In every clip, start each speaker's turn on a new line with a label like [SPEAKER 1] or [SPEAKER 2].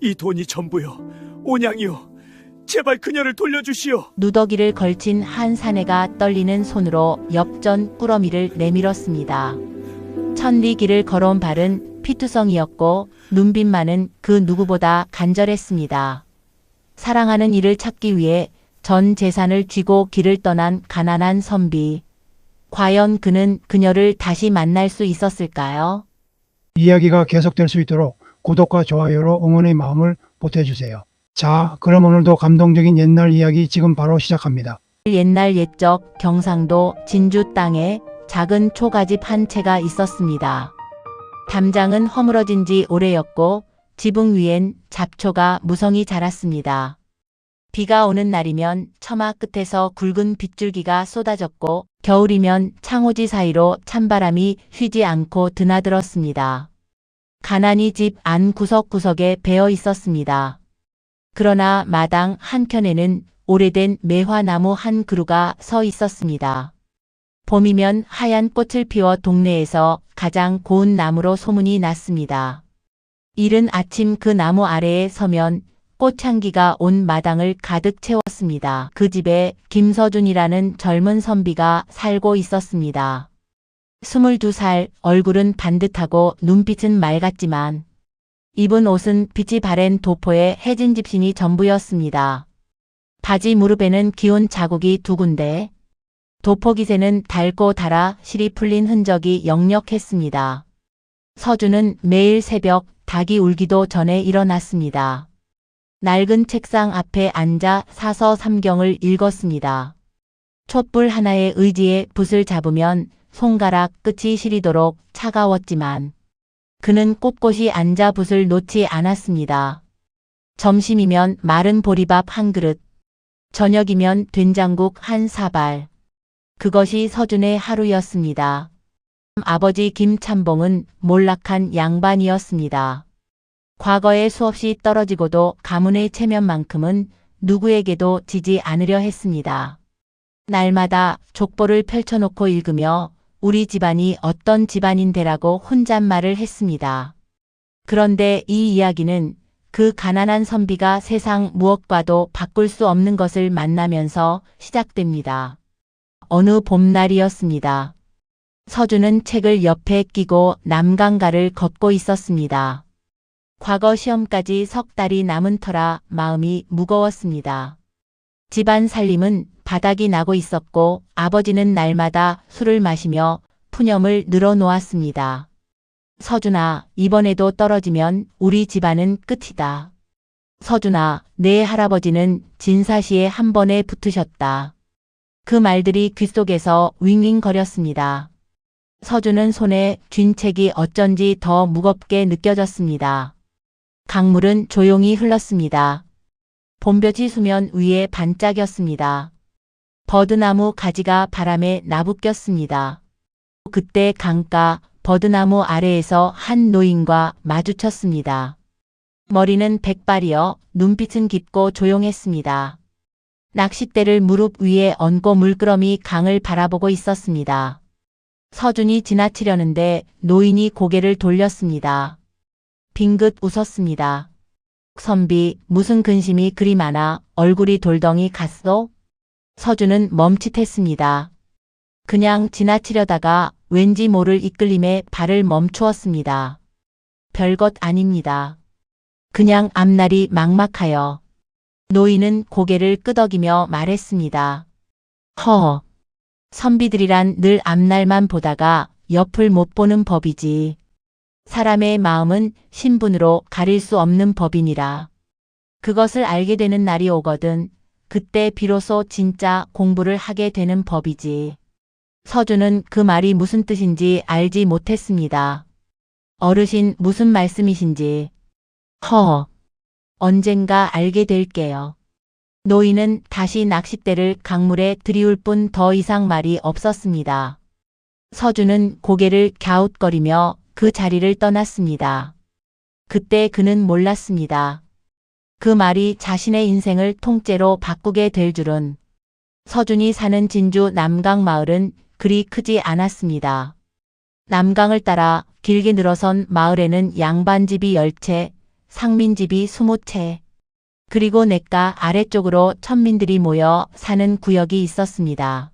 [SPEAKER 1] 이 돈이 전부요. 온양이요. 제발 그녀를 돌려주시오.
[SPEAKER 2] 누더기를 걸친 한 사내가 떨리는 손으로 엽전 꾸러미를 내밀었습니다. 천리 길을 걸어온 발은 피투성이었고 눈빛만은 그 누구보다 간절했습니다. 사랑하는 이를 찾기 위해 전 재산을 쥐고 길을 떠난 가난한 선비. 과연 그는 그녀를 다시 만날 수 있었을까요?
[SPEAKER 3] 이야기가 계속될 수 있도록 구독과 좋아요로 응원의 마음을 보태주세요. 자, 그럼 오늘도 감동적인 옛날 이야기 지금 바로 시작합니다.
[SPEAKER 2] 옛날 옛적 경상도 진주 땅에 작은 초가집 한 채가 있었습니다. 담장은 허물어진 지 오래였고 지붕 위엔 잡초가 무성히 자랐습니다. 비가 오는 날이면 처마 끝에서 굵은 빗줄기가 쏟아졌고 겨울이면 창호지 사이로 찬바람이 쉬지 않고 드나들었습니다. 가난이 집 안 구석구석에 배어 있었습니다. 그러나 마당 한켠에는 오래된 매화나무 한 그루가 서 있었습니다. 봄이면 하얀 꽃을 피워 동네에서 가장 고운 나무로 소문이 났습니다. 이른 아침 그 나무 아래에 서면 꽃향기가 온 마당을 가득 채웠습니다. 그 집에 김서준이라는 젊은 선비가 살고 있었습니다. 22살, 얼굴은 반듯하고 눈빛은 맑았지만 입은 옷은 빛이 바랜 도포에 해진 집신이 전부였습니다. 바지 무릎에는 기운 자국이 두 군데, 도포 기세는 닳고 닳아 실이 풀린 흔적이 역력했습니다. 서준은 매일 새벽 닭이 울기도 전에 일어났습니다. 낡은 책상 앞에 앉아 사서 삼경을 읽었습니다. 촛불 하나의 의지에 붓을 잡으면 손가락 끝이 시리도록 차가웠지만 그는 꼿꼿이 앉아 붓을 놓지 않았습니다. 점심이면 마른 보리밥 한 그릇, 저녁이면 된장국 한 사발. 그것이 서준의 하루였습니다. 아버지 김찬봉은 몰락한 양반이었습니다. 과거에 수없이 떨어지고도 가문의 체면만큼은 누구에게도 지지 않으려 했습니다. 날마다 족보를 펼쳐놓고 읽으며 우리 집안이 어떤 집안인데라고 혼잣말을 했습니다. 그런데 이 이야기는 그 가난한 선비가 세상 무엇과도 바꿀 수 없는 것을 만나면서 시작됩니다. 어느 봄날이었습니다. 서준은 책을 옆에 끼고 남강가를 걷고 있었습니다. 과거 시험까지 석 달이 남은 터라 마음이 무거웠습니다. 집안 살림은 바닥이 나고 있었고 아버지는 날마다 술을 마시며 푸념을 늘어놓았습니다. 서준아, 이번에도 떨어지면 우리 집안은 끝이다. 서준아, 내 할아버지는 진사시에 한 번에 붙으셨다. 그 말들이 귓속에서 윙윙거렸습니다. 서준은 손에 쥔 책이 어쩐지 더 무겁게 느껴졌습니다. 강물은 조용히 흘렀습니다. 봄볕이 수면 위에 반짝였습니다. 버드나무 가지가 바람에 나부꼈습니다. 그때 강가 버드나무 아래에서 한 노인과 마주쳤습니다. 머리는 백발이어 눈빛은 깊고 조용했습니다. 낚싯대를 무릎 위에 얹고 물끄러미 강을 바라보고 있었습니다. 서준이 지나치려는데 노인이 고개를 돌렸습니다. 빙긋 웃었습니다. 선비, 무슨 근심이 그리 많아 얼굴이 돌덩이 같소? 서준은 멈칫했습니다. 그냥 지나치려다가 왠지 모를 이끌림에 발을 멈추었습니다. 별것 아닙니다. 그냥 앞날이 막막하여. 노인은 고개를 끄덕이며 말했습니다. 허, 선비들이란 늘 앞날만 보다가 옆을 못 보는 법이지. 사람의 마음은 신분으로 가릴 수 없는 법이니라. 그것을 알게 되는 날이 오거든 그때 비로소 진짜 공부를 하게 되는 법이지. 서준은 그 말이 무슨 뜻인지 알지 못했습니다. 어르신 무슨 말씀이신지. 허, 언젠가 알게 될게요. 노인은 다시 낚싯대를 강물에 들이울 뿐 더 이상 말이 없었습니다. 서준은 고개를 갸웃거리며 그 자리를 떠났습니다. 그때 그는 몰랐습니다. 그 말이 자신의 인생을 통째로 바꾸게 될 줄은. 서준이 사는 진주 남강 마을은 그리 크지 않았습니다. 남강을 따라 길게 늘어선 마을에는 양반집이 10채, 상민집이 20채, 그리고 냇가 아래쪽으로 천민들이 모여 사는 구역이 있었습니다.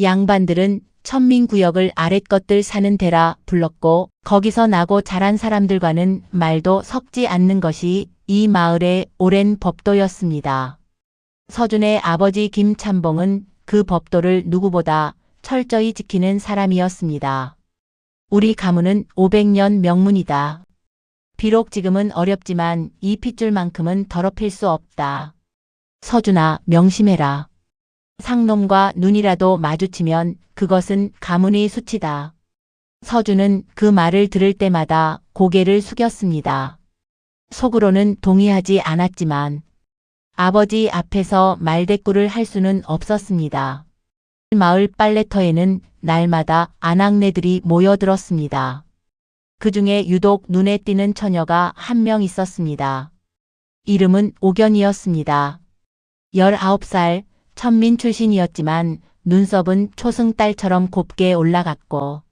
[SPEAKER 2] 양반들은 천민구역을 아랫것들 사는 데라 불렀고 거기서 나고 자란 사람들과는 말도 섞지 않는 것이 이 마을의 오랜 법도였습니다. 서준의 아버지 김찬봉은 그 법도를 누구보다 철저히 지키는 사람이었습니다. 우리 가문은 500년 명문이다. 비록 지금은 어렵지만 이 핏줄만큼은 더럽힐 수 없다. 서준아, 명심해라. 상놈과 눈이라도 마주치면 그것은 가문의 수치다. 서준은 그 말을 들을 때마다 고개를 숙였습니다. 속으로는 동의하지 않았지만 아버지 앞에서 말대꾸를 할 수는 없었습니다. 마을 빨래터에는 날마다 아낙네들이 모여들었습니다. 그 중에 유독 눈에 띄는 처녀가 한 명 있었습니다. 이름은 옥연이었습니다. 19살 천민 출신이었지만 눈썹은 초승달처럼 곱게 올라갔고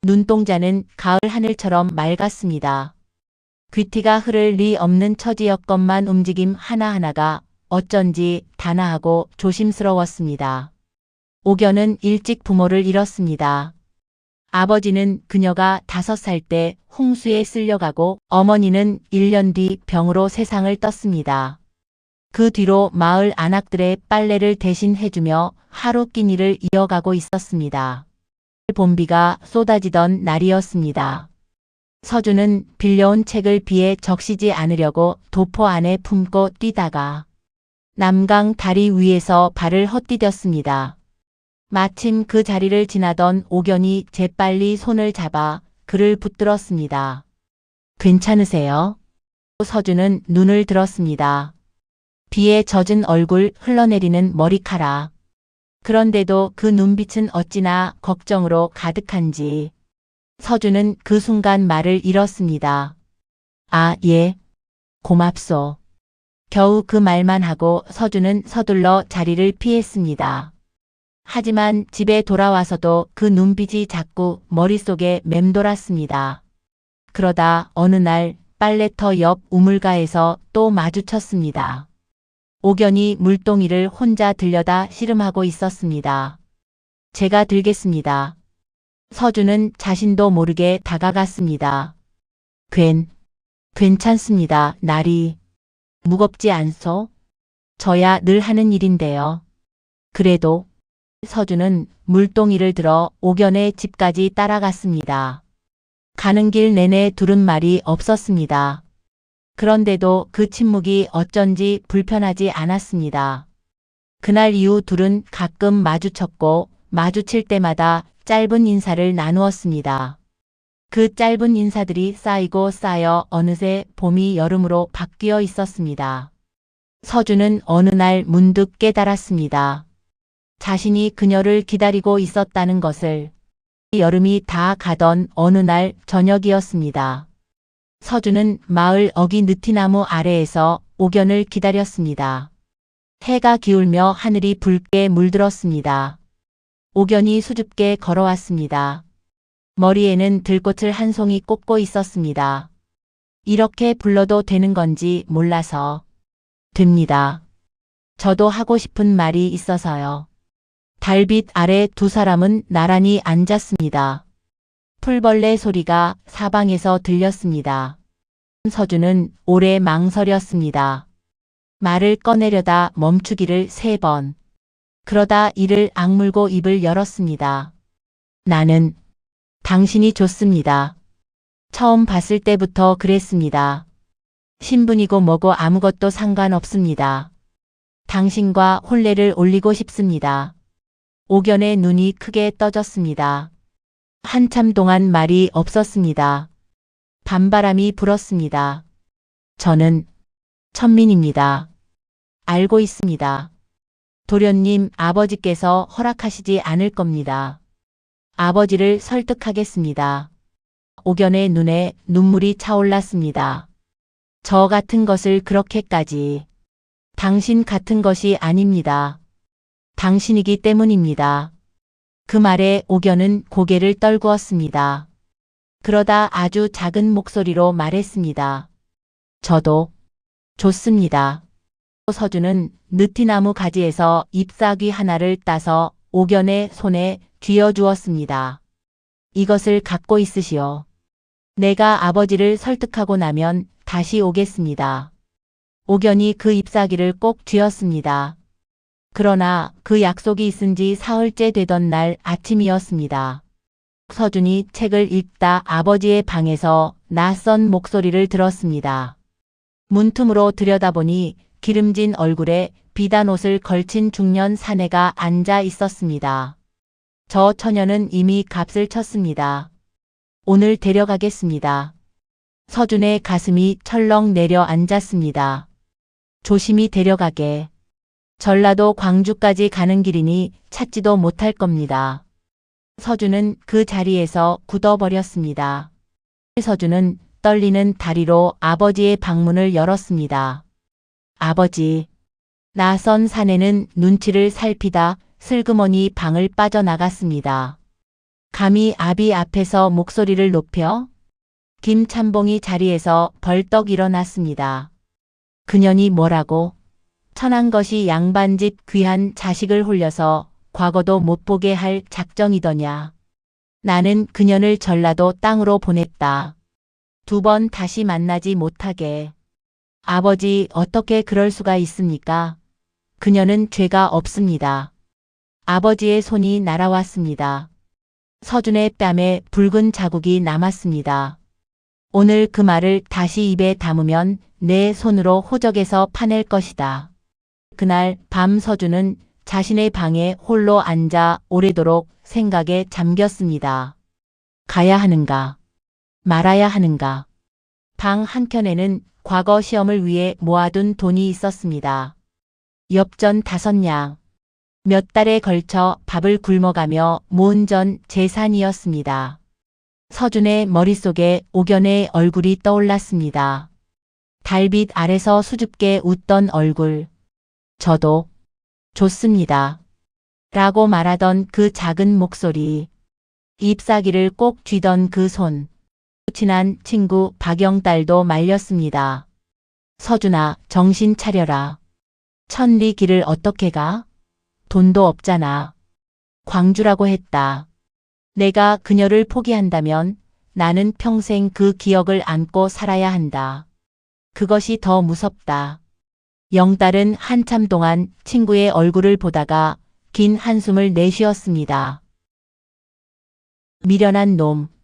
[SPEAKER 2] 눈동자는 가을 하늘처럼 맑았습니다. 귀티가 흐를 리 없는 처지였건만 움직임 하나하나가 어쩐지 단아하고 조심스러웠습니다. 옥연은 일찍 부모를 잃었습니다. 아버지는 그녀가 5살 때 홍수에 쓸려가고 어머니는 1년 뒤 병으로 세상을 떴습니다. 그 뒤로 마을 아낙들의 빨래를 대신 해주며 하루 끼니를 이어가고 있었습니다. 봄비가 쏟아지던 날이었습니다. 서준은 빌려온 책을 비에 적시지 않으려고 도포 안에 품고 뛰다가 남강 다리 위에서 발을 헛디뎠습니다. 마침 그 자리를 지나던 옥연이 재빨리 손을 잡아 그를 붙들었습니다. 괜찮으세요? 서준은 눈을 들었습니다. 비에 젖은 얼굴, 흘러내리는 머리카락. 그런데도 그 눈빛은 어찌나 걱정으로 가득한지 서준은 그 순간 말을 잃었습니다. 아, 예. 고맙소. 겨우 그 말만 하고 서준은 서둘러 자리를 피했습니다. 하지만 집에 돌아와서도 그 눈빛이 자꾸 머릿속에 맴돌았습니다. 그러다 어느 날 빨래터 옆 우물가에서 또 마주쳤습니다. 옥연이 물동이를 혼자 들여다 씨름하고 있었습니다. 제가 들겠습니다. 서준은 자신도 모르게 다가갔습니다. 괜찮습니다. 날이 무겁지 않소? 저야 늘 하는 일인데요. 그래도 서준은 물동이를 들어 옥연의 집까지 따라갔습니다. 가는 길 내내 둘은 말이 없었습니다. 그런데도 그 침묵이 어쩐지 불편하지 않았습니다. 그날 이후 둘은 가끔 마주쳤고 마주칠 때마다 짧은 인사를 나누었습니다. 그 짧은 인사들이 쌓이고 쌓여 어느새 봄이 여름으로 바뀌어 있었습니다. 서준은 어느 날 문득 깨달았습니다. 자신이 그녀를 기다리고 있었다는 것을. 여름이 다 가던 어느 날 저녁이었습니다. 서준은 마을 어기 느티나무 아래에서 옥연을 기다렸습니다. 해가 기울며 하늘이 붉게 물들었습니다. 옥연이 수줍게 걸어왔습니다. 머리에는 들꽃을 한 송이 꽂고 있었습니다. 이렇게 불러도 되는 건지 몰라서. 됩니다. 저도 하고 싶은 말이 있어서요. 달빛 아래 두 사람은 나란히 앉았습니다. 풀벌레 소리가 사방에서 들렸습니다. 서준은 오래 망설였습니다. 말을 꺼내려다 멈추기를 3번. 그러다 이를 악물고 입을 열었습니다. 나는 당신이 좋습니다. 처음 봤을 때부터 그랬습니다. 신분이고 뭐고 아무것도 상관없습니다. 당신과 혼례를 올리고 싶습니다. 옥연의 눈이 크게 떠졌습니다. 한참 동안 말이 없었습니다. 밤바람이 불었습니다. 저는 천민입니다. 알고 있습니다. 도련님, 아버지께서 허락하시지 않을 겁니다. 아버지를 설득하겠습니다. 옥연의 눈에 눈물이 차올랐습니다. 저 같은 것을 그렇게까지. 당신 같은 것이 아닙니다. 당신이기 때문입니다. 그 말에 옥연은 고개를 떨구었습니다. 그러다 아주 작은 목소리로 말했습니다. 저도 좋습니다. 서준은 느티나무 가지에서 잎사귀 하나를 따서 옥연의 손에 쥐어주었습니다. 이것을 갖고 있으시오. 내가 아버지를 설득하고 나면 다시 오겠습니다. 옥연이 그 잎사귀를 꼭 쥐었습니다. 그러나 그 약속이 있은 지 사흘째 되던 날 아침이었습니다. 서준이 책을 읽다 아버지의 방에서 낯선 목소리를 들었습니다. 문틈으로 들여다보니 기름진 얼굴에 비단 옷을 걸친 중년 사내가 앉아 있었습니다. 저 처녀는 이미 값을 쳤습니다. 오늘 데려가겠습니다. 서준의 가슴이 철렁 내려앉았습니다. 조심히 데려가게. 전라도 광주까지 가는 길이니 찾지도 못할 겁니다. 서준은 그 자리에서 굳어버렸습니다. 서준은 떨리는 다리로 아버지의 방문을 열었습니다. 아버지. 낯선 사내는 눈치를 살피다 슬그머니 방을 빠져나갔습니다. 감히 아비 앞에서 목소리를 높여? 김찬봉이 자리에서 벌떡 일어났습니다. 그년이 뭐라고? 천한 것이 양반집 귀한 자식을 홀려서 과거도 못 보게 할 작정이더냐. 나는 그년을 전라도 땅으로 보냈다. 2번 다시 만나지 못하게. 아버지 어떻게 그럴 수가 있습니까? 그녀는 죄가 없습니다. 아버지의 손이 날아왔습니다. 서준의 뺨에 붉은 자국이 남았습니다. 오늘 그 말을 다시 입에 담으면 내 손으로 호적에서 파낼 것이다. 그날 밤 서준은 자신의 방에 홀로 앉아 오래도록 생각에 잠겼습니다. 가야 하는가? 말아야 하는가? 방 한켠에는 과거 시험을 위해 모아둔 돈이 있었습니다. 엽전 5냥. 몇 달에 걸쳐 밥을 굶어가며 모은 전 재산이었습니다. 서준의 머릿속에 옥연의 얼굴이 떠올랐습니다. 달빛 아래서 수줍게 웃던 얼굴. 저도 좋습니다. 라고 말하던 그 작은 목소리. 잎사귀를 꼭 쥐던 그 손. 친한 친구 박영딸도 말렸습니다. 서준아, 정신 차려라. 천리 길을 어떻게 가? 돈도 없잖아. 광주라고 했다. 내가 그녀를 포기한다면 나는 평생 그 기억을 안고 살아야 한다. 그것이 더 무섭다. 영딸은 한참 동안 친구의 얼굴을 보다가 긴 한숨을 내쉬었습니다. 미련한 놈.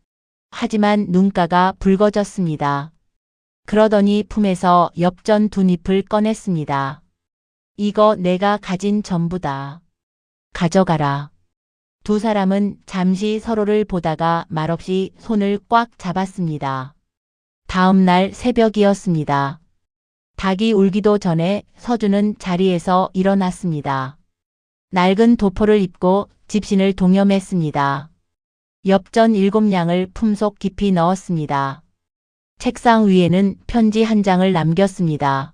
[SPEAKER 2] 하지만 눈가가 붉어졌습니다. 그러더니 품에서 엽전 2잎을 꺼냈습니다. 이거 내가 가진 전부다. 가져가라. 2 사람은 잠시 서로를 보다가 말없이 손을 꽉 잡았습니다. 다음 날 새벽이었습니다. 닭이 울기도 전에 서준은 자리에서 일어났습니다. 낡은 도포를 입고 집신을 동여맸습니다. 엽전 7냥을 품속 깊이 넣었습니다. 책상 위에는 편지 한 장을 남겼습니다.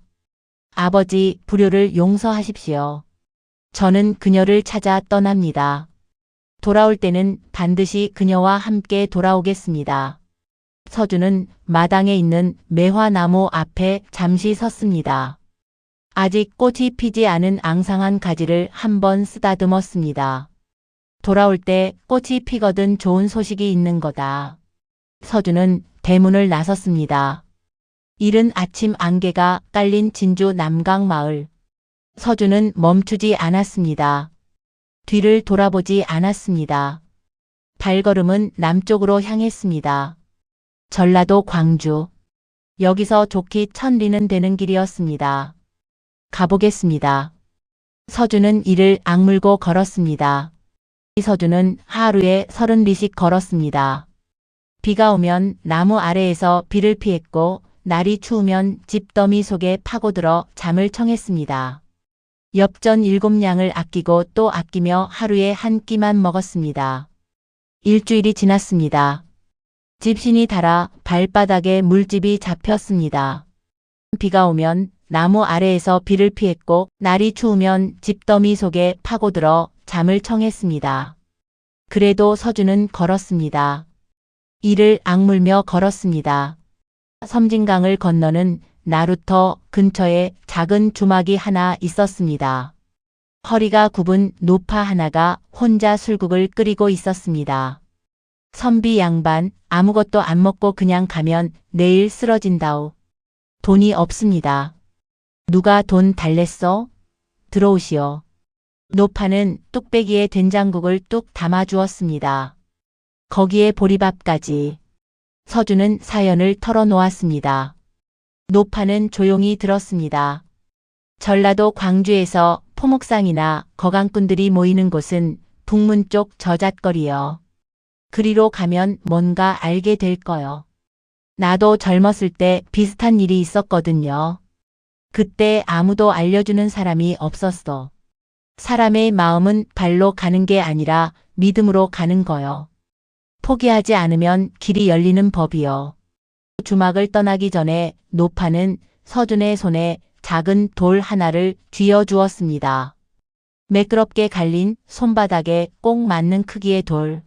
[SPEAKER 2] 아버지, 불효를 용서하십시오. 저는 그녀를 찾아 떠납니다. 돌아올 때는 반드시 그녀와 함께 돌아오겠습니다. 서준은 마당에 있는 매화나무 앞에 잠시 섰습니다. 아직 꽃이 피지 않은 앙상한 가지를 한번 쓰다듬었습니다. 돌아올 때 꽃이 피거든 좋은 소식이 있는 거다. 서준은 대문을 나섰습니다. 이른 아침 안개가 깔린 진주 남강마을. 서준은 멈추지 않았습니다. 뒤를 돌아보지 않았습니다. 발걸음은 남쪽으로 향했습니다. 전라도 광주. 여기서 좋기 1000리는 되는 길이었습니다. 가보겠습니다. 서준은 이를 악물고 걸었습니다. 서준은 하루에 30리씩 걸었습니다. 비가 오면 나무 아래에서 비를 피했고 날이 추우면 집더미 속에 파고들어 잠을 청했습니다. 엽전 7냥을 아끼고 또 아끼며 하루에 한 끼만 먹었습니다. 일주일이 지났습니다. 집신이 닳아 발바닥에 물집이 잡혔습니다. 비가 오면 나무 아래에서 비를 피했고 날이 추우면 집더미 속에 파고들어 잠을 청했습니다. 그래도 서준은 걸었습니다. 이를 악물며 걸었습니다. 섬진강을 건너는 나루터 근처에 작은 주막이 하나 있었습니다. 허리가 굽은 노파 하나가 혼자 술국을 끓이고 있었습니다. 선비 양반, 아무것도 안 먹고 그냥 가면 내일 쓰러진다오. 돈이 없습니다. 누가 돈 달랬어? 들어오시오. 노파는 뚝배기에 된장국을 뚝 담아 주었습니다. 거기에 보리밥까지. 서준은 사연을 털어놓았습니다. 노파는 조용히 들었습니다. 전라도 광주에서 포목상이나 거강꾼들이 모이는 곳은 북문 쪽 저잣거리요. 그리로 가면 뭔가 알게 될 거요. 나도 젊었을 때 비슷한 일이 있었거든요. 그때 아무도 알려주는 사람이 없었어. 사람의 마음은 발로 가는 게 아니라 믿음으로 가는 거요. 포기하지 않으면 길이 열리는 법이요. 주막을 떠나기 전에 노파는 서준의 손에 작은 돌 하나를 쥐어 주었습니다. 매끄럽게 갈린 손바닥에 꼭 맞는 크기의 돌.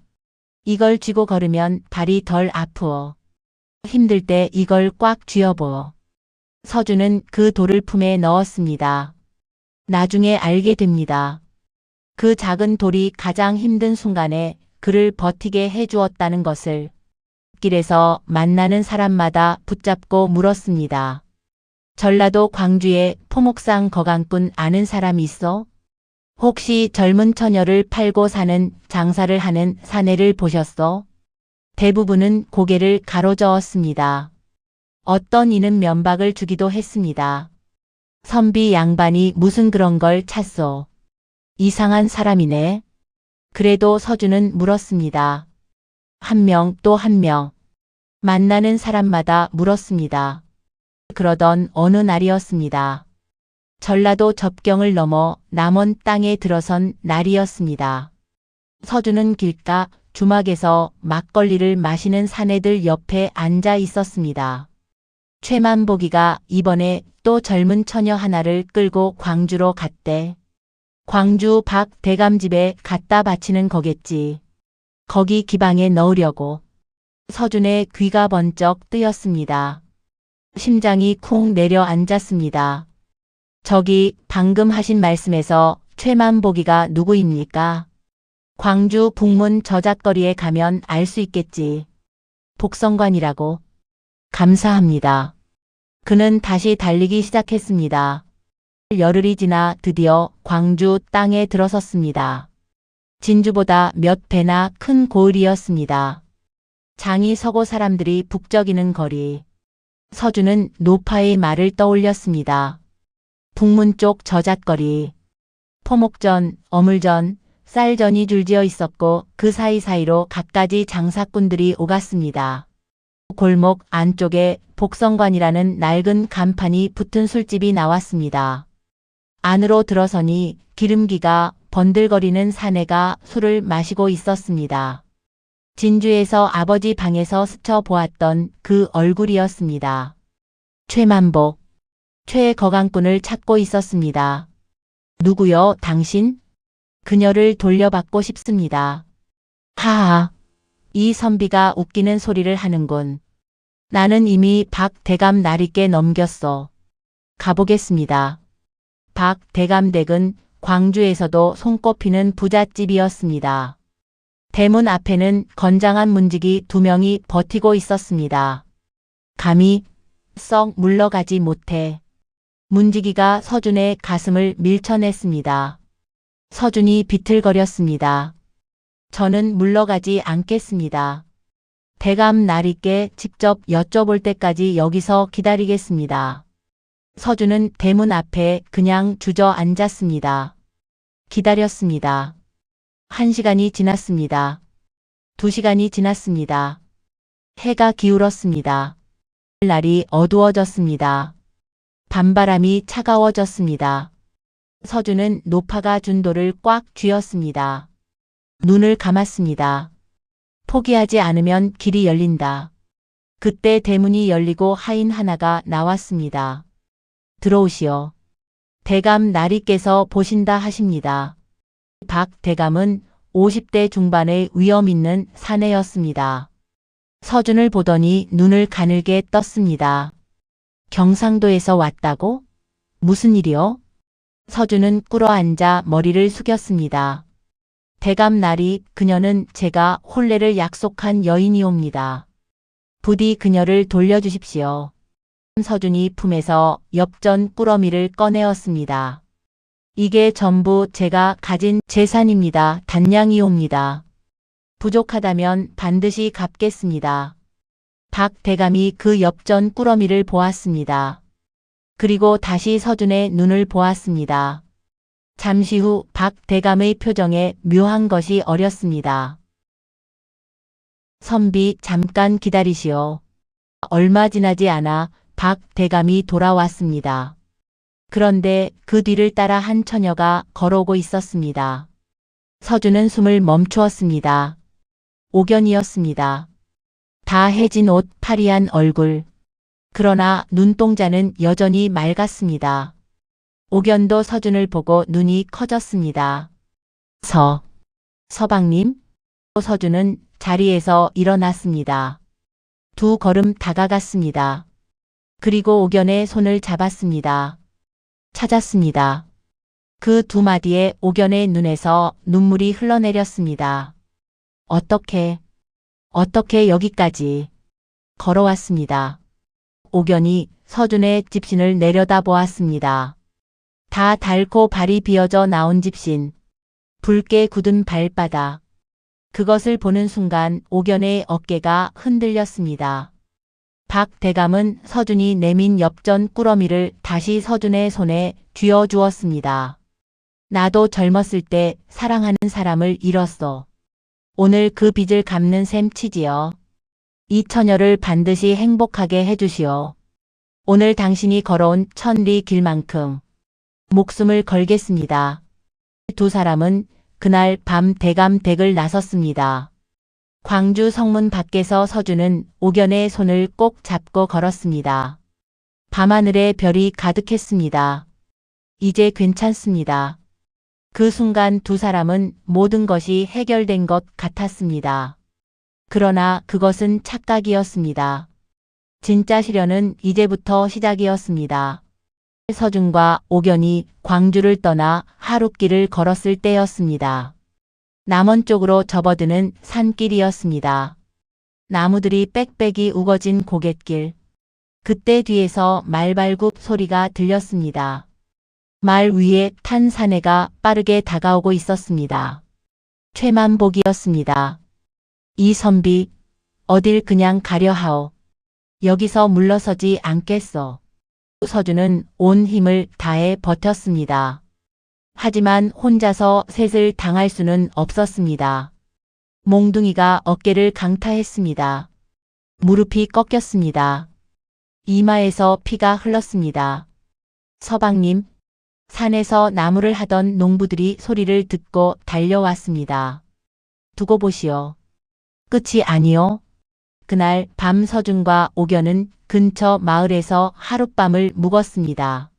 [SPEAKER 2] 이걸 쥐고 걸으면 발이 덜 아프어. 힘들 때 이걸 꽉 쥐어보어. 서준은 그 돌을 품에 넣었습니다. 나중에 알게 됩니다. 그 작은 돌이 가장 힘든 순간에 그를 버티게 해주었다는 것을. 길에서 만나는 사람마다 붙잡고 물었습니다. 전라도 광주에 포목상 거강꾼 아는 사람 있어? 혹시 젊은 처녀를 팔고 사는 장사를 하는 사내를 보셨어? 대부분은 고개를 가로저었습니다. 어떤 이는 면박을 주기도 했습니다. 선비 양반이 무슨 그런 걸 찾소? 이상한 사람이네. 그래도 서준은 물었습니다. 한 명 또 한 명. 만나는 사람마다 물었습니다. 그러던 어느 날이었습니다. 전라도 접경을 넘어 남원 땅에 들어선 날이었습니다. 서준은 길가 주막에서 막걸리를 마시는 사내들 옆에 앉아 있었습니다. 최만복이가 이번에 또 젊은 처녀 하나를 끌고 광주로 갔대. 광주 박 대감 집에 갖다 바치는 거겠지. 거기 기방에 넣으려고. 서준의 귀가 번쩍 뜨였습니다. 심장이 쿵 내려앉았습니다. 저기 방금 하신 말씀에서 최만복이가 누구입니까? 광주 북문 저잣거리에 가면 알 수 있겠지. 복성관이라고. 감사합니다. 그는 다시 달리기 시작했습니다. 열흘이 지나 드디어 광주 땅에 들어섰습니다. 진주보다 몇 배나 큰 고을이었습니다. 장이 서고 사람들이 북적이는 거리. 서준은 노파의 말을 떠올렸습니다. 북문 쪽 저잣거리. 포목전, 어물전, 쌀전이 줄지어 있었고 그 사이사이로 갖가지 장사꾼들이 오갔습니다. 골목 안쪽에 복성관이라는 낡은 간판이 붙은 술집이 나왔습니다. 안으로 들어서니 기름기가 번들거리는 사내가 술을 마시고 있었습니다. 진주에서 아버지 방에서 스쳐 보았던 그 얼굴이었습니다. 최만복, 최거강꾼을 찾고 있었습니다. 누구요, 당신? 그녀를 돌려받고 싶습니다. 하하, 이 선비가 웃기는 소리를 하는군. 나는 이미 박 대감 나리께 넘겼어. 가보겠습니다. 박 대감 댁은 광주에서도 손꼽히는 부잣집이었습니다. 대문 앞에는 건장한 문지기 2명이 버티고 있었습니다. 감히 썩 물러가지 못해. 문지기가 서준의 가슴을 밀쳐냈습니다. 서준이 비틀거렸습니다. 저는 물러가지 않겠습니다. 대감 나리께 직접 여쭤볼 때까지 여기서 기다리겠습니다. 서준은 대문 앞에 그냥 주저앉았습니다. 기다렸습니다. 1시간이 지났습니다. 2시간이 지났습니다. 해가 기울었습니다. 날이 어두워졌습니다. 밤바람이 차가워졌습니다. 서준은 노파가 준 돌을 꽉 쥐었습니다. 눈을 감았습니다. 포기하지 않으면 길이 열린다. 그때 대문이 열리고 하인 하나가 나왔습니다. 들어오시오. 대감 나리께서 보신다 하십니다. 박 대감은 50대 중반의 위엄 있는 사내였습니다. 서준을 보더니 눈을 가늘게 떴습니다. 경상도에서 왔다고? 무슨 일이요? 서준은 꿇어앉아 머리를 숙였습니다. 대감 날이 그녀는 제가 혼례를 약속한 여인이옵니다. 부디 그녀를 돌려주십시오. 서준이 품에서 엽전 꾸러미를 꺼내었습니다. 이게 전부 제가 가진 재산입니다. 단량이옵니다. 부족하다면 반드시 갚겠습니다. 박 대감이 그 엽전 꾸러미를 보았습니다. 그리고 다시 서준의 눈을 보았습니다. 잠시 후 박 대감의 표정에 묘한 것이 어렸습니다. 선비 잠깐 기다리시오. 얼마 지나지 않아 박 대감이 돌아왔습니다. 그런데 그 뒤를 따라 한 처녀가 걸어오고 있었습니다. 서준은 숨을 멈추었습니다. 옥연이었습니다. 다 해진 옷, 파리한 얼굴. 그러나 눈동자는 여전히 맑았습니다. 옥연도 서준을 보고 눈이 커졌습니다. 서방님? 서준은 자리에서 일어났습니다. 두 걸음 다가갔습니다. 그리고 옥연의 손을 잡았습니다. 찾았습니다. 그 두 마디에 옥연의 눈에서 눈물이 흘러내렸습니다. 어떻게 여기까지 걸어왔습니다. 옥연이 서준의 집신을 내려다보았습니다. 다 닳고 발이 비어져 나온 집신, 붉게 굳은 발바닥. 그것을 보는 순간 옥연의 어깨가 흔들렸습니다. 박 대감은 서준이 내민 엽전 꾸러미를 다시 서준의 손에 쥐어주었습니다. 나도 젊었을 때 사랑하는 사람을 잃었어. 오늘 그 빚을 갚는 셈치지요. 이 처녀를 반드시 행복하게 해주시오. 오늘 당신이 걸어온 1000리 길만큼 목숨을 걸겠습니다. 두 사람은 그날 밤 대감 댁을 나섰습니다. 광주 성문 밖에서 서준은 옥연의 손을 꼭 잡고 걸었습니다. 밤하늘에 별이 가득했습니다. 이제 괜찮습니다. 그 순간 두 사람은 모든 것이 해결된 것 같았습니다. 그러나 그것은 착각이었습니다. 진짜 시련은 이제부터 시작이었습니다. 서준과 옥연이 광주를 떠나 하룻길을 걸었을 때였습니다. 남원 쪽으로 접어드는 산길이었습니다. 나무들이 빽빽이 우거진 고갯길. 그때 뒤에서 말발굽 소리가 들렸습니다. 말 위에 탄 사내가 빠르게 다가오고 있었습니다. 최만복이었습니다. 이 선비, 어딜 그냥 가려 하오. 여기서 물러서지 않겠어. 서준은 온 힘을 다해 버텼습니다. 하지만 혼자서 셋을 당할 수는 없었습니다. 몽둥이가 어깨를 강타했습니다. 무릎이 꺾였습니다. 이마에서 피가 흘렀습니다. 서방님, 산에서 나무를 하던 농부들이 소리를 듣고 달려왔습니다. 두고 보시오. 끝이 아니오. 그날 밤 서준과 옥연은 근처 마을에서 하룻밤을 묵었습니다.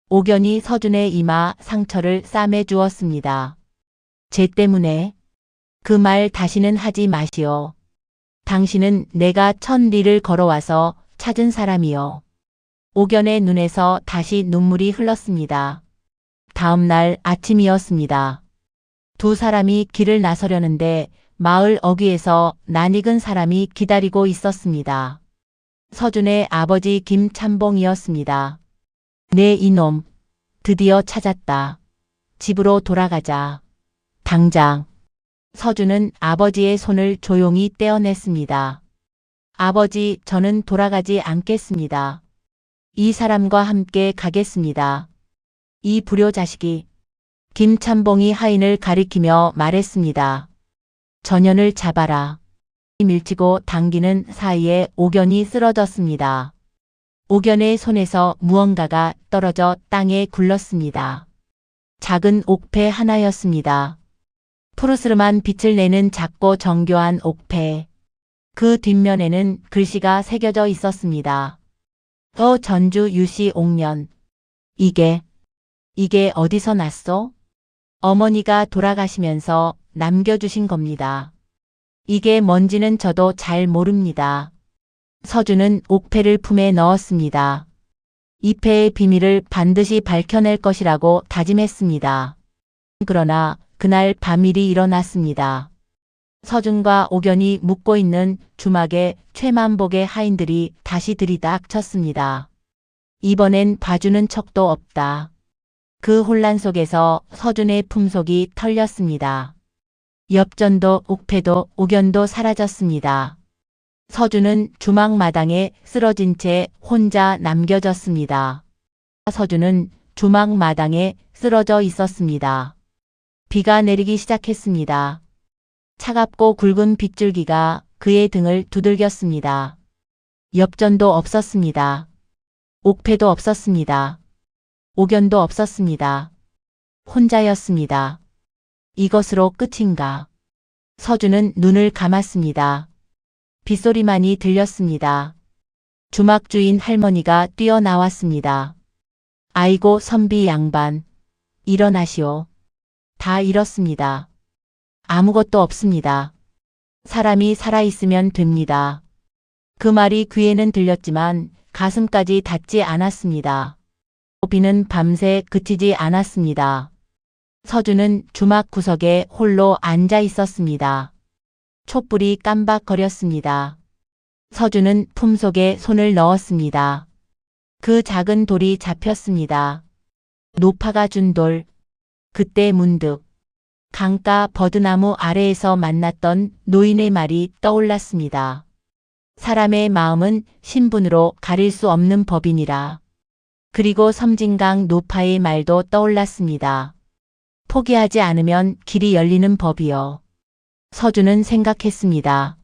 [SPEAKER 2] 옥연이 서준의 이마 상처를 싸매 주었습니다. 쟤 때문에 그 말 다시는 하지 마시오. 당신은 내가 1000리를 걸어와서 찾은 사람이요. 옥연의 눈에서 다시 눈물이 흘렀습니다. 다음 날 아침이었습니다. 두 사람이 길을 나서려는데 마을 어귀에서 낯익은 사람이 기다리고 있었습니다. 서준의 아버지 김찬봉이었습니다. 네 이놈, 드디어 찾았다. 집으로 돌아가자. 당장. 서준은 아버지의 손을 조용히 떼어냈습니다. 아버지, 저는 돌아가지 않겠습니다. 이 사람과 함께 가겠습니다. 이 불효자식이. 김찬봉이 하인을 가리키며 말했습니다. 전현을 잡아라. 밀치고 당기는 사이에 옥연이 쓰러졌습니다. 옥연의 손에서 무언가가 떨어져 땅에 굴렀습니다. 작은 옥패 하나였습니다. 푸르스름한 빛을 내는 작고 정교한 옥패. 그 뒷면에는 글씨가 새겨져 있었습니다. 전주 유씨 옥년. 이게 어디서 났소? 어머니가 돌아가시면서 남겨주신 겁니다. 이게 뭔지는 저도 잘 모릅니다. 서준은 옥패를 품에 넣었습니다. 이패의 비밀을 반드시 밝혀낼 것이라고 다짐했습니다. 그러나 그날 밤일이 일어났습니다. 서준과 옥연이 묵고 있는 주막에 최만복의 하인들이 다시 들이닥쳤습니다. 이번엔 봐주는 척도 없다. 그 혼란 속에서 서준의 품속이 털렸습니다. 엽전도 옥패도 옥연도 사라졌습니다. 서준은 주막 마당에 쓰러진 채 혼자 남겨졌습니다. 서준은 주막 마당에 쓰러져 있었습니다. 비가 내리기 시작했습니다. 차갑고 굵은 빗줄기가 그의 등을 두들겼습니다. 엽전도 없었습니다. 옥패도 없었습니다. 옥연도 없었습니다. 혼자였습니다. 이것으로 끝인가? 서준은 눈을 감았습니다. 빗소리만이 들렸습니다. 주막 주인 할머니가 뛰어나왔습니다. 아이고 선비 양반, 일어나시오. 다 잃었습니다. 아무것도 없습니다. 사람이 살아있으면 됩니다. 그 말이 귀에는 들렸지만 가슴까지 닿지 않았습니다. 비는 밤새 그치지 않았습니다. 서준은 주막 구석에 홀로 앉아 있었습니다. 촛불이 깜박거렸습니다. 서준은 품속에 손을 넣었습니다. 그 작은 돌이 잡혔습니다. 노파가 준 돌. 그때 문득 강가 버드나무 아래에서 만났던 노인의 말이 떠올랐습니다. 사람의 마음은 신분으로 가릴 수 없는 법이니라. 그리고 섬진강 노파의 말도 떠올랐습니다. 포기하지 않으면 길이 열리는 법이요. 서준은 생각했습니다.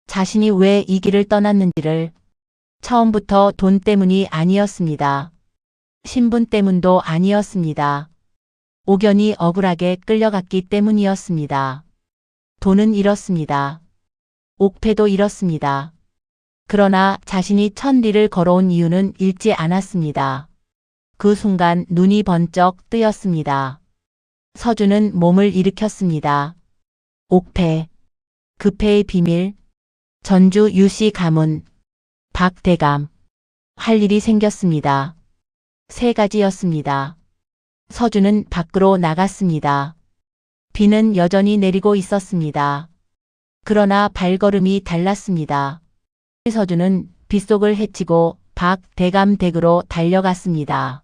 [SPEAKER 2] 자신이 왜 이 길을 떠났는지를. 처음부터 돈 때문이 아니었습니다. 신분 때문도 아니었습니다. 옥연이 억울하게 끌려갔기 때문이었습니다. 돈은 잃었습니다. 옥패도 잃었습니다. 그러나 자신이 천리를 걸어온 이유는 잃지 않았습니다. 그 순간 눈이 번쩍 뜨였습니다. 서준은 몸을 일으켰습니다. 옥패, 그 패의 비밀, 전주 유씨 가문, 박대감. 할 일이 생겼습니다. 3가지였습니다. 서준은 밖으로 나갔습니다. 비는 여전히 내리고 있었습니다. 그러나 발걸음이 달랐습니다. 서준은 빗속을 헤치고 박대감 댁으로 달려갔습니다.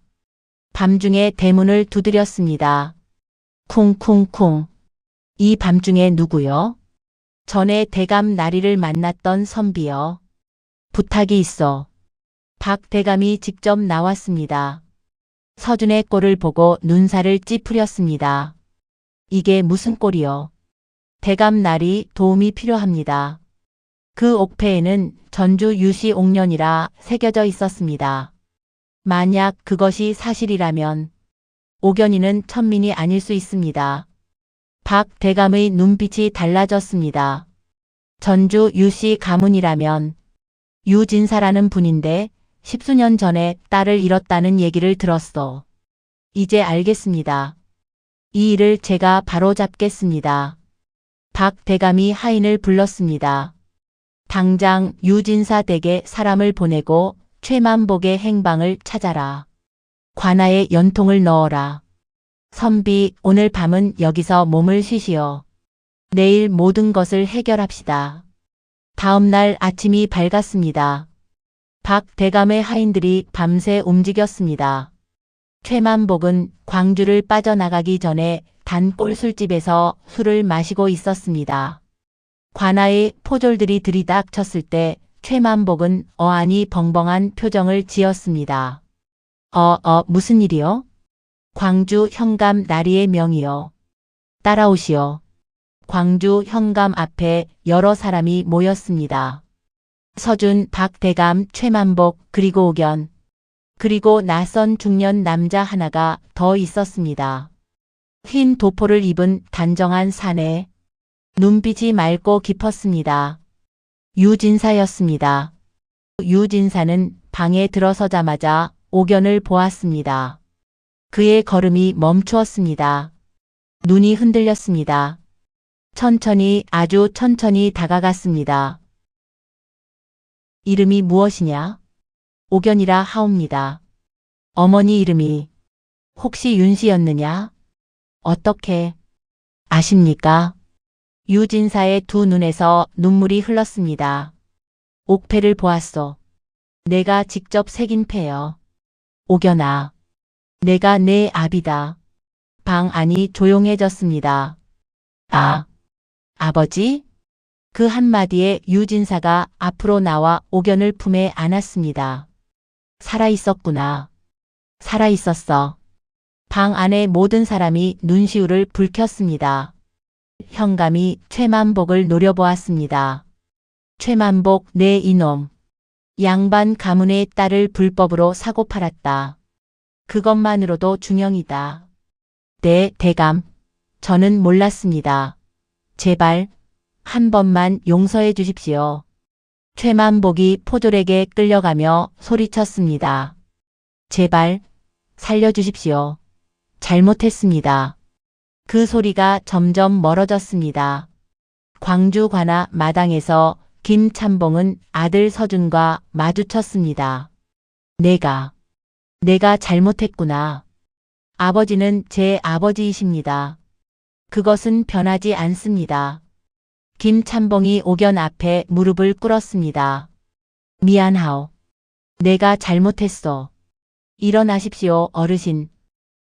[SPEAKER 2] 밤중에 대문을 두드렸습니다. 쿵쿵쿵. 이 밤중에 누구요? 전에 대감 나리를 만났던 선비요. 부탁이 있어. 박대감이 직접 나왔습니다. 서준의 꼴을 보고 눈살을 찌푸렸습니다. 이게 무슨 꼴이요? 대감 나리 도움이 필요합니다. 그 옥패에는 전주 유씨 옥년이라 새겨져 있었습니다. 만약 그것이 사실이라면 옥연이는 천민이 아닐 수 있습니다. 박 대감의 눈빛이 달라졌습니다. 전주 유씨 가문이라면 유진사라는 분인데 10수년 전에 딸을 잃었다는 얘기를 들었어. 이제 알겠습니다. 이 일을 제가 바로 잡겠습니다. 박 대감이 하인을 불렀습니다. 당장 유진사 댁에 사람을 보내고 최만복의 행방을 찾아라. 관아에 연통을 넣어라. 선비, 오늘 밤은 여기서 몸을 쉬시오. 내일 모든 것을 해결합시다. 다음 날 아침이 밝았습니다. 박 대감의 하인들이 밤새 움직였습니다. 최만복은 광주를 빠져나가기 전에 단골 술집에서 술을 마시고 있었습니다. 관아의 포졸들이 들이닥쳤을 때 최만복은 어안이 벙벙한 표정을 지었습니다. 무슨 일이요? 광주 현감 나리의 명이요. 따라오시오. 광주 현감 앞에 여러 사람이 모였습니다. 서준, 박대감, 최만복, 그리고 옥연, 그리고 낯선 중년 남자 하나가 더 있었습니다. 흰 도포를 입은 단정한 사내, 눈빛이 맑고 깊었습니다. 유진사였습니다. 유진사는 방에 들어서자마자 옥연을 보았습니다. 그의 걸음이 멈추었습니다. 눈이 흔들렸습니다. 천천히, 아주 천천히 다가갔습니다. 이름이 무엇이냐? 옥연이라 하옵니다. 어머니 이름이 혹시 윤씨였느냐? 어떻게 아십니까? 유진사의 두 눈에서 눈물이 흘렀습니다. 옥패를 보았소. 내가 직접 새긴 패여. 옥연아, 내가 내 아비다. 방 안이 조용해졌습니다. 아, 아버지? 그 한마디에 유진사가 앞으로 나와 옥연을 품에 안았습니다. 살아있었구나. 살아있었어. 방 안의 모든 사람이 눈시울을 붉혔습니다. 현감이 최만복을 노려보았습니다. 최만복 내 이놈. 양반 가문의 딸을 불법으로 사고 팔았다. 그것만으로도 중형이다. 네, 대감. 저는 몰랐습니다. 제발 한 번만 용서해 주십시오. 최만복이 포졸에게 끌려가며 소리쳤습니다. 제발 살려주십시오. 잘못했습니다. 그 소리가 점점 멀어졌습니다. 광주 관아 마당에서 김참봉은 아들 서준과 마주쳤습니다. 내가 잘못했구나. 아버지는 제 아버지이십니다. 그것은 변하지 않습니다. 김참봉이 옥연 앞에 무릎을 꿇었습니다. 미안하오. 내가 잘못했소. 일어나십시오, 어르신.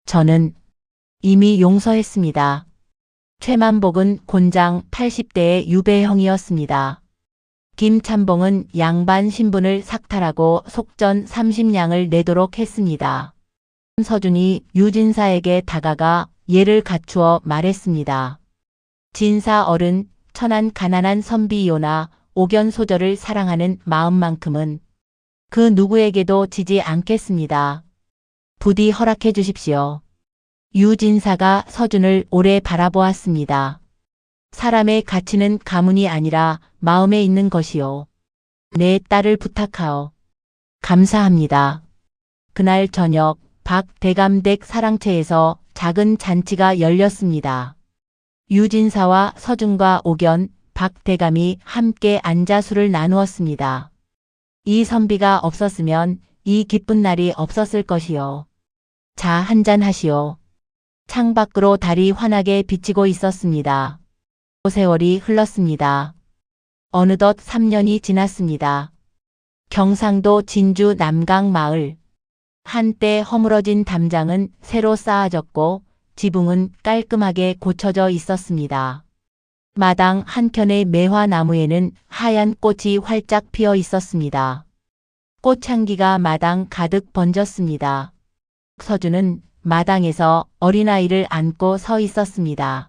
[SPEAKER 2] 저는 이미 용서했습니다. 최만복은 곤장 80대의 유배형이었습니다. 김참봉은 양반 신분을 삭탈하고 속전 30냥을 내도록 했습니다. 서준이 유진사에게 다가가 예를 갖추어 말했습니다. 진사 어른, 천한 가난한 선비이오나 옥연 소절을 사랑하는 마음만큼은 그 누구에게도 지지 않겠습니다. 부디 허락해 주십시오. 유진사가 서준을 오래 바라보았습니다. 사람의 가치는 가문이 아니라 마음에 있는 것이요. 내 딸을 부탁하오. 감사합니다. 그날 저녁 박 대감댁 사랑채에서 작은 잔치가 열렸습니다. 유진사와 서준과 옥연, 박 대감이 함께 앉아 술을 나누었습니다. 이 선비가 없었으면 이 기쁜 날이 없었을 것이요. 자, 한잔 하시오. 창밖으로 달이 환하게 비치고 있었습니다. 세월이 흘렀습니다. 어느덧 3년이 지났습니다. 경상도 진주 남강 마을. 한때 허물어진 담장은 새로 쌓아졌고 지붕은 깔끔하게 고쳐져 있었습니다. 마당 한켠의 매화나무에는 하얀 꽃이 활짝 피어 있었습니다. 꽃향기가 마당 가득 번졌습니다. 서준은 마당에서 어린아이를 안고 서 있었습니다.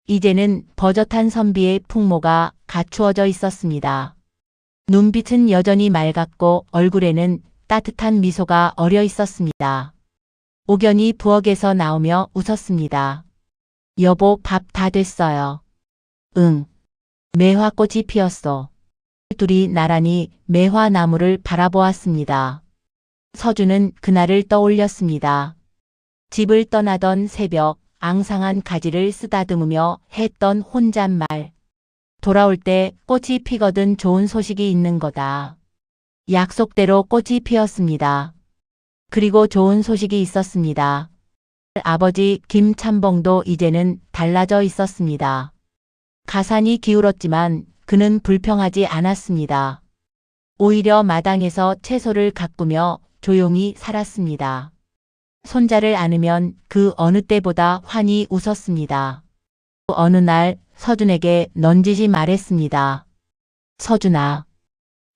[SPEAKER 2] 이제는 버젓한 선비의 풍모가 갖추어져 있었습니다. 눈빛은 여전히 맑았고 얼굴에는 따뜻한 미소가 어려 있었습니다. 옥연이 부엌에서 나오며 웃었습니다. 여보, 밥 다 됐어요. 응. 매화꽃이 피었어. 둘이 나란히 매화나무를 바라보았습니다. 서준은 그날을 떠올렸습니다. 집을 떠나던 새벽, 앙상한 가지를 쓰다듬으며 했던 혼잣말. 돌아올 때 꽃이 피거든 좋은 소식이 있는 거다. 약속대로 꽃이 피었습니다. 그리고 좋은 소식이 있었습니다. 아버지 김참봉도 이제는 달라져 있었습니다. 가산이 기울었지만 그는 불평하지 않았습니다. 오히려 마당에서 채소를 가꾸며 조용히 살았습니다. 손자를 안으면 그 어느 때보다 환히 웃었습니다. 어느 날 서준에게 넌지시 말했습니다. 서준아,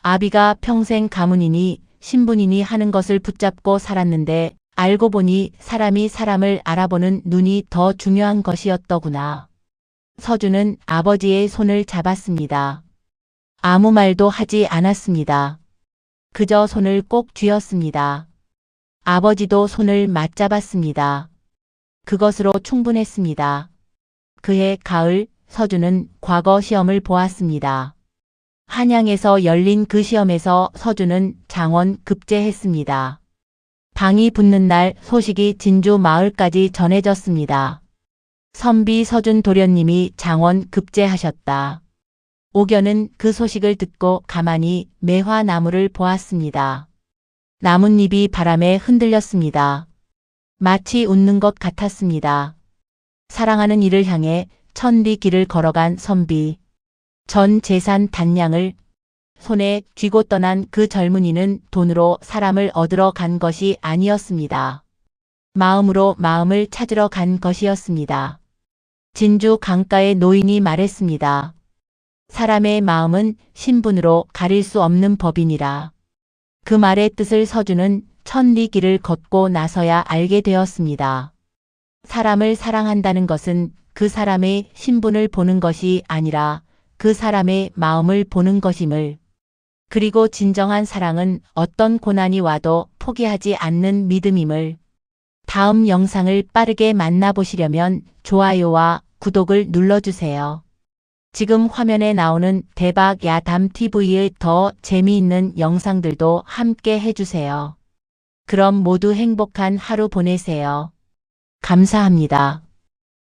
[SPEAKER 2] 아비가 평생 가문이니 신분이니 하는 것을 붙잡고 살았는데 알고 보니 사람이 사람을 알아보는 눈이 더 중요한 것이었더구나. 서준은 아버지의 손을 잡았습니다. 아무 말도 하지 않았습니다. 그저 손을 꼭 쥐었습니다. 아버지도 손을 맞잡았습니다. 그것으로 충분했습니다. 그해 가을 서준은 과거 시험을 보았습니다. 한양에서 열린 그 시험에서 서준은 장원 급제했습니다. 방이 붙는 날 소식이 진주 마을까지 전해졌습니다. 선비 서준 도련님이 장원 급제하셨다. 옥연은 그 소식을 듣고 가만히 매화나무를 보았습니다. 나뭇잎이 바람에 흔들렸습니다. 마치 웃는 것 같았습니다. 사랑하는 이를 향해 천리 길을 걸어간 선비. 전 재산 단량을 손에 쥐고 떠난 그 젊은이는 돈으로 사람을 얻으러 간 것이 아니었습니다. 마음으로 마음을 찾으러 간 것이었습니다. 진주 강가의 노인이 말했습니다. 사람의 마음은 신분으로 가릴 수 없는 법이니라. 그 말의 뜻을 서준은 천리 길을 걷고 나서야 알게 되었습니다. 사람을 사랑한다는 것은 그 사람의 신분을 보는 것이 아니라 그 사람의 마음을 보는 것임을. 그리고 진정한 사랑은 어떤 고난이 와도 포기하지 않는 믿음임을. 다음 영상을 빠르게 만나보시려면 좋아요와 구독을 눌러주세요. 지금 화면에 나오는 대박 야담 TV의 더 재미있는 영상들도 함께 해주세요. 그럼 모두 행복한 하루 보내세요. 감사합니다.